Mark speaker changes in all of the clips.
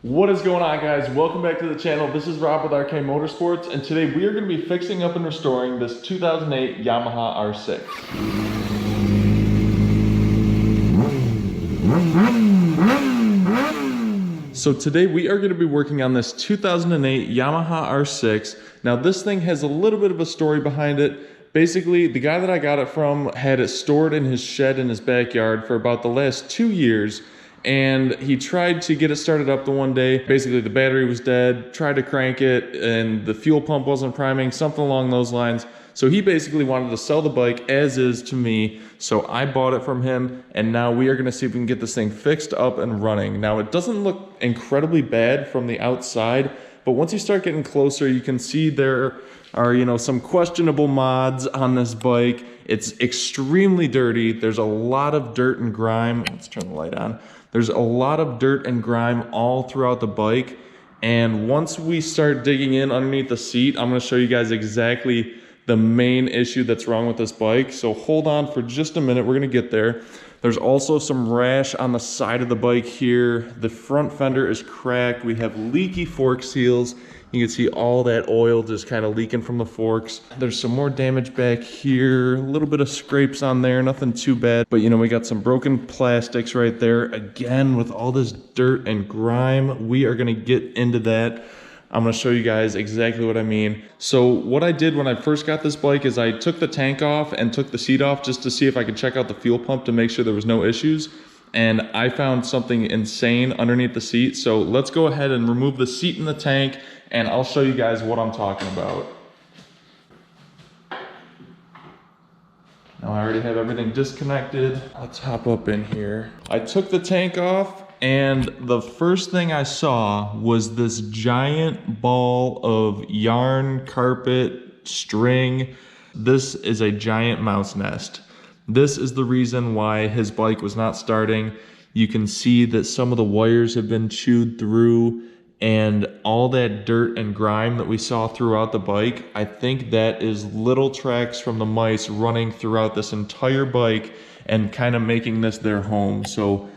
Speaker 1: What is going on, guys? Welcome back to the channel. This is Rob with RK Motorsports, and today we are going to be fixing up and restoring this 2008 Yamaha R6. So today we are going to be working on this 2008 Yamaha R6. Now this thing has a little bit of a story behind it. Basically, the guy that I got it from had it stored in his shed in his backyard for about the last 2 years. And he tried to get it started up the one day. Basically, the battery was dead, tried to crank it, and the fuel pump wasn't priming, something along those lines. So he basically wanted to sell the bike as is to me. So I bought it from him, and now we are gonna see if we can get this thing fixed up and running. Now, it doesn't look incredibly bad from the outside, but once you start getting closer, you can see there are, some questionable mods on this bike. It's extremely dirty. There's a lot of dirt and grime. Let's turn the light on. There's a lot of dirt and grime all throughout the bike. And once we start digging in underneath the seat, I'm gonna show you guys exactly the main issue that's wrong with this bike. So hold on for just a minute, we're gonna get there. There's also some rash on the side of the bike here. The front fender is cracked. We have leaky fork seals. You can see all that oil just kind of leaking from the forks. There's some more damage back here, a little bit of scrapes on there, nothing too bad. But we got some broken plastics right there. Again, with all this dirt and grime, we are gonna get into that. I'm gonna show you guys exactly what I mean. So what I did when I first got this bike is I took the tank off and took the seat off just to see if I could check out the fuel pump to make sure there was no issues. And I found something insane underneath the seat. So let's go ahead and remove the seat and the tank, and I'll show you guys what I'm talking about. Now I already have everything disconnected. Let's hop up in here. I took the tank off, and the first thing I saw was this giant ball of yarn, carpet, string. This is a giant mouse nest. This is the reason why his bike was not starting. You can see that some of the wires have been chewed through, and all that dirt and grime that we saw throughout the bike, I think that is little tracks from the mice running throughout this entire bike and kind of making this their home. So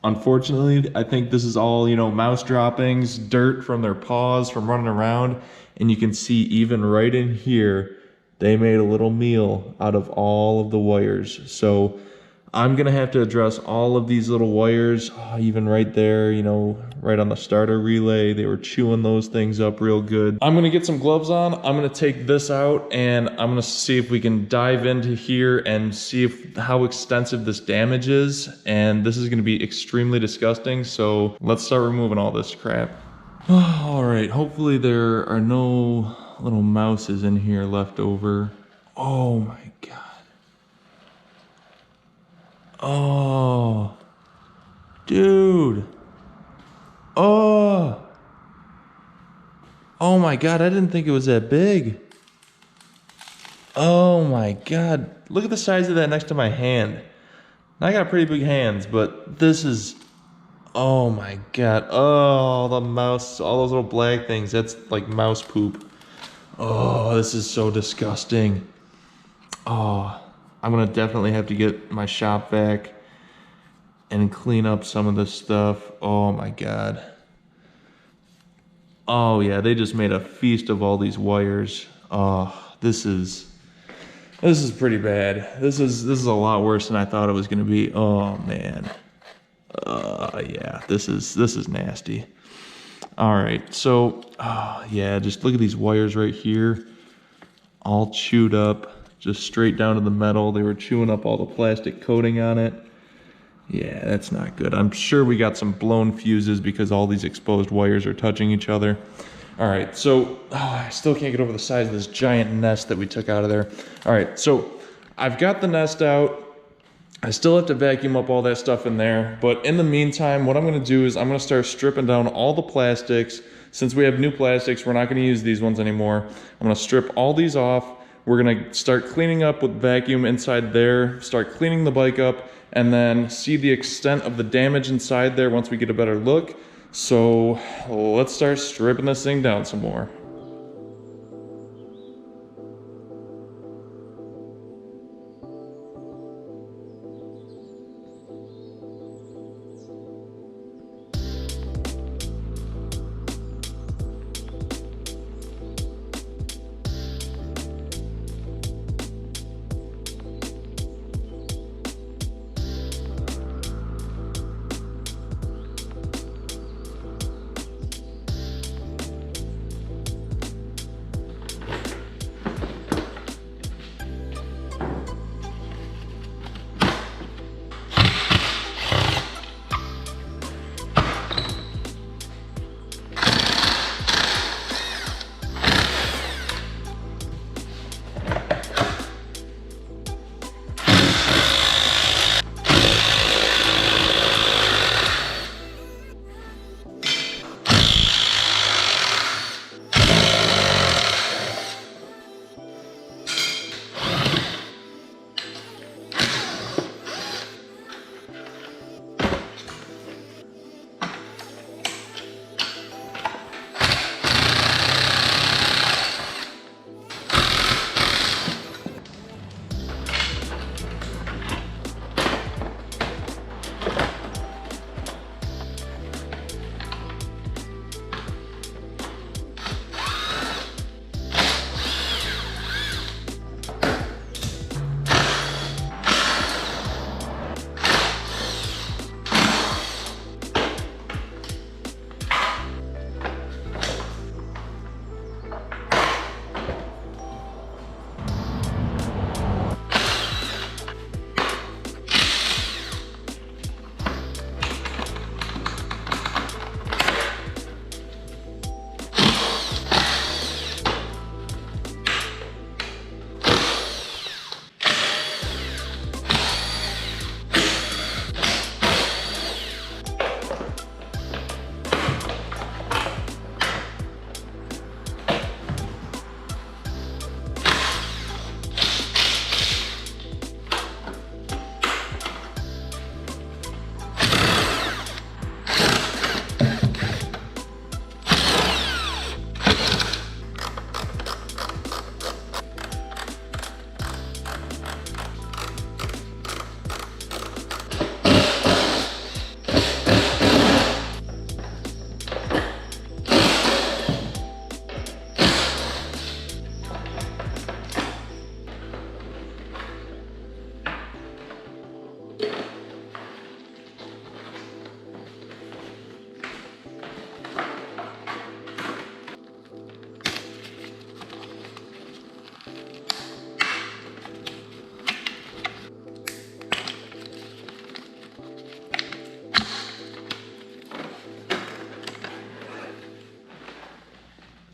Speaker 1: unfortunately, I think this is all, mouse droppings, dirt from their paws from running around. And you can see even right in here, they made a little meal out of all of the wires. So I'm gonna have to address all of these little wires, even right there, right on the starter relay. They were chewing those things up real good. I'm gonna get some gloves on. I'm gonna take this out, and I'm gonna see if we can dive into here and see how extensive this damage is. And this is gonna be extremely disgusting. So let's start removing all this crap. All right, hopefully there are no little mouses in here left over. Oh my God. Oh, dude. Oh my God, I didn't think it was that big. Oh my God, look at the size of that next to my hand. I got pretty big hands, but this is, oh my God. Oh, the mouse, all those little black things, that's like mouse poop. Oh, this is so disgusting. Oh, I'm gonna definitely have to get my shop vac and clean up some of this stuff. Oh my God. Oh yeah, they just made a feast of all these wires. Oh, this is pretty bad. This is a lot worse than I thought it was gonna be. Oh man. Yeah, this is nasty. All right, so yeah, just look at these wires right here, all chewed up, just straight down to the metal. They were chewing up all the plastic coating on it. Yeah, that's not good. I'm sure we got some blown fuses because all these exposed wires are touching each other. All right, so I still can't get over the size of this giant nest that we took out of there. All right, so I've got the nest out. I still have to vacuum up all that stuff in there, but in the meantime, what I'm gonna do is I'm gonna start stripping down all the plastics. Since we have new plastics, we're not gonna use these ones anymore. I'm gonna strip all these off. We're gonna start cleaning up with vacuum inside there, start cleaning the bike up, and then see the extent of the damage inside there once we get a better look. So let's start stripping this thing down some more.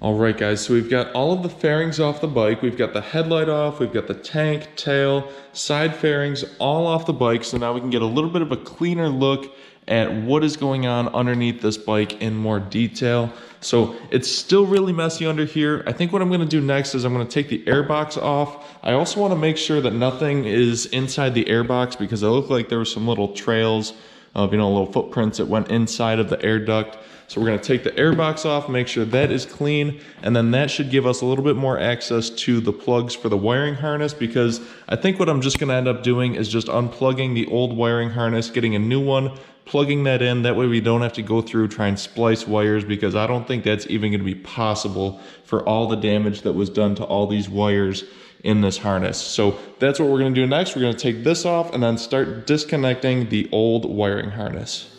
Speaker 1: All right, guys, so we've got all of the fairings off the bike. We've got the headlight off, we've got the tank, tail, side fairings all off the bike. So now we can get a little bit of a cleaner look at what is going on underneath this bike in more detail. So it's still really messy under here. I think what I'm gonna do next is I'm gonna take the air box off. I also wanna make sure that nothing is inside the air box because it looked like there were some little trails of, little footprints that went inside of the air duct. So we're gonna take the air box off, make sure that is clean, and then that should give us a little bit more access to the plugs for the wiring harness, because I think what I'm just gonna end up doing is just unplugging the old wiring harness, getting a new one, plugging that in. That way we don't have to go through, try and splice wires, because I don't think that's even gonna be possible for all the damage that was done to all these wires in this harness. So that's what we're gonna do next. We're gonna take this off and then start disconnecting the old wiring harness.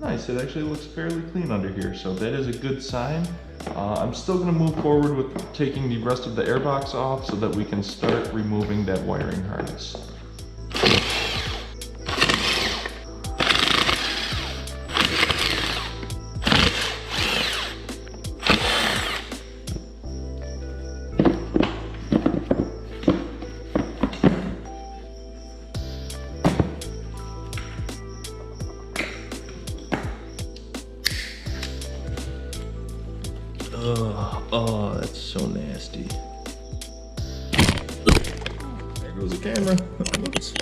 Speaker 1: Nice, it actually looks fairly clean under here, so that is a good sign. I'm still gonna move forward with taking the rest of the air box off so that we can start removing that wiring harness. Oh, that's so nasty. There goes the camera. Oops.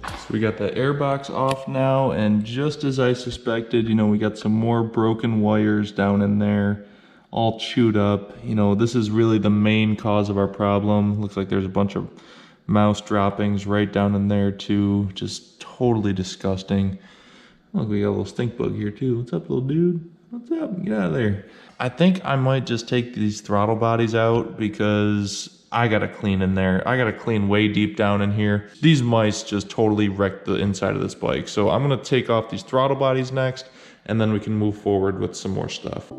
Speaker 1: So we got the air box off now, and just as I suspected, we got some more broken wires down in there, all chewed up. This is really the main cause of our problem. Looks like there's a bunch of mouse droppings right down in there too. Just totally disgusting. Look, we got a little stink bug here too. What's up, little dude? What's up? Get out of there. I think I might just take these throttle bodies out because I gotta clean in there. I gotta clean way deep down in here. These mice just totally wrecked the inside of this bike. So I'm gonna take off these throttle bodies next, and then we can move forward with some more stuff.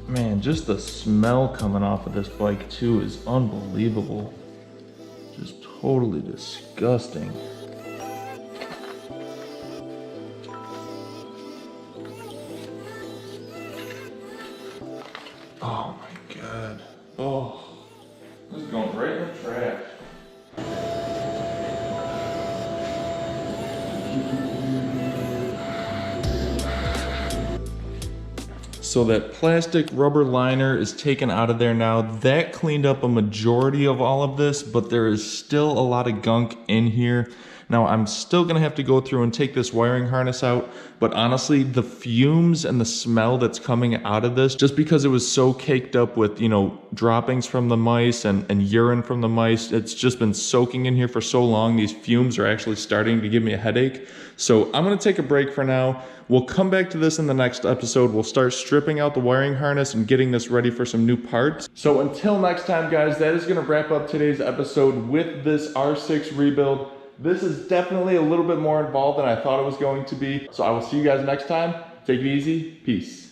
Speaker 1: Man, just the smell coming off of this bike too is unbelievable. Just totally disgusting. Oh my God. Oh, this is going right in the trash. So that plastic rubber liner is taken out of there now. That cleaned up a majority of all of this, but there is still a lot of gunk in here. Now I'm still gonna have to go through and take this wiring harness out, but honestly, the fumes and the smell that's coming out of this, just because it was so caked up with, droppings from the mice and urine from the mice, it's just been soaking in here for so long, these fumes are actually starting to give me a headache. So I'm gonna take a break for now. We'll come back to this in the next episode. We'll start stripping out the wiring harness and getting this ready for some new parts. So until next time, guys, that is gonna wrap up today's episode with this R6 rebuild. This is definitely a little bit more involved than I thought it was going to be. So I will see you guys next time. Take it easy. Peace.